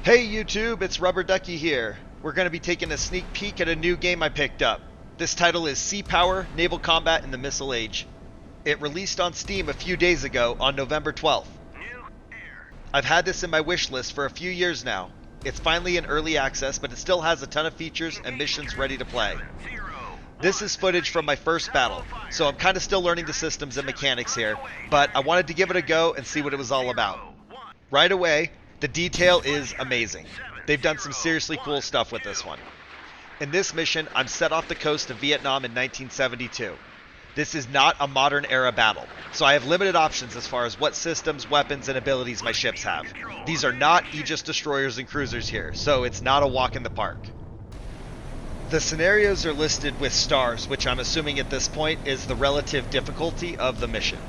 Hey YouTube, it's Rubber Ducky here. We're going to be taking a sneak peek at a new game I picked up. This title is Sea Power, Naval Combat in the Missile Age. It released on Steam a few days ago on November 12th. I've had this in my wish list for a few years now. It's finally in early access, but it still has a ton of features and missions ready to play. This is footage from my first battle, so I'm kind of still learning the systems and mechanics here, but I wanted to give it a go and see what it was all about. Right away, the detail is amazing. They've done some seriously cool stuff with this one. In this mission, I'm set off the coast of Vietnam in 1972. This is not a modern era battle, so I have limited options as far as what systems, weapons, and abilities my ships have. These are not Aegis destroyers and cruisers here, so it's not a walk in the park. The scenarios are listed with stars, which I'm assuming at this point is the relative difficulty of the mission.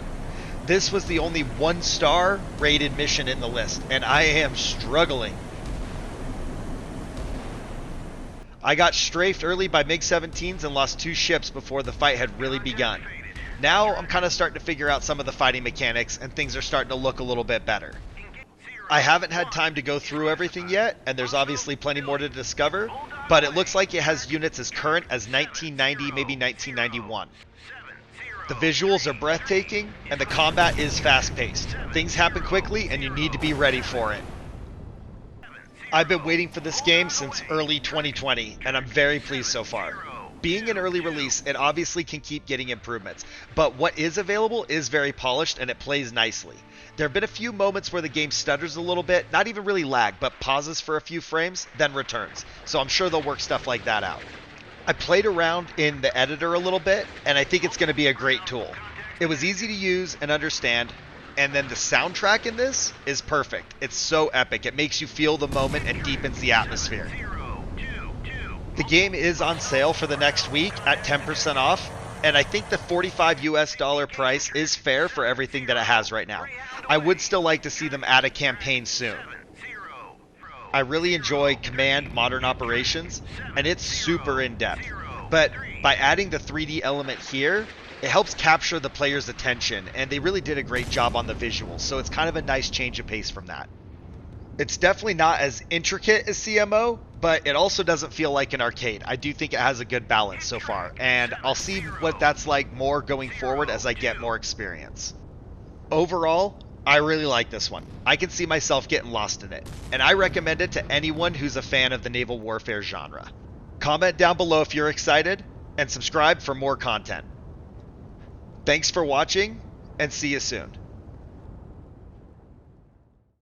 This was the only 1-star rated mission in the list, and I am struggling. I got strafed early by MiG-17s and lost 2 ships before the fight had really begun. Now I'm kind of starting to figure out some of the fighting mechanics, and things are starting to look a little bit better. I haven't had time to go through everything yet, and there's obviously plenty more to discover, but it looks like it has units as current as 1990, maybe 1991. The visuals are breathtaking, and the combat is fast-paced. Things happen quickly, and you need to be ready for it. I've been waiting for this game since early 2020, and I'm very pleased so far. Being an early release, it obviously can keep getting improvements, but what is available is very polished, and it plays nicely. There have been a few moments where the game stutters a little bit, not even really lag, but pauses for a few frames, then returns, so I'm sure they'll work stuff like that out. I played around in the editor a little bit, and I think it's going to be a great tool. It was easy to use and understand, and then the soundtrack in this is perfect. It's so epic. It makes you feel the moment and deepens the atmosphere. The game is on sale for the next week at 10% off, and I think the $45 US price is fair for everything that it has right now. I would still like to see them add a campaign soon. I really enjoy Command Modern Operations, and it's super in-depth. But by adding the 3D element here, it helps capture the player's attention, and they really did a great job on the visuals, so it's kind of a nice change of pace from that. It's definitely not as intricate as CMO, but it also doesn't feel like an arcade. I do think it has a good balance so far, and I'll see what that's like more going forward as I get more experience. Overall, I really like this one. I can see myself getting lost in it, and I recommend it to anyone who's a fan of the naval warfare genre. Comment down below if you're excited, and subscribe for more content. Thanks for watching, and see you soon.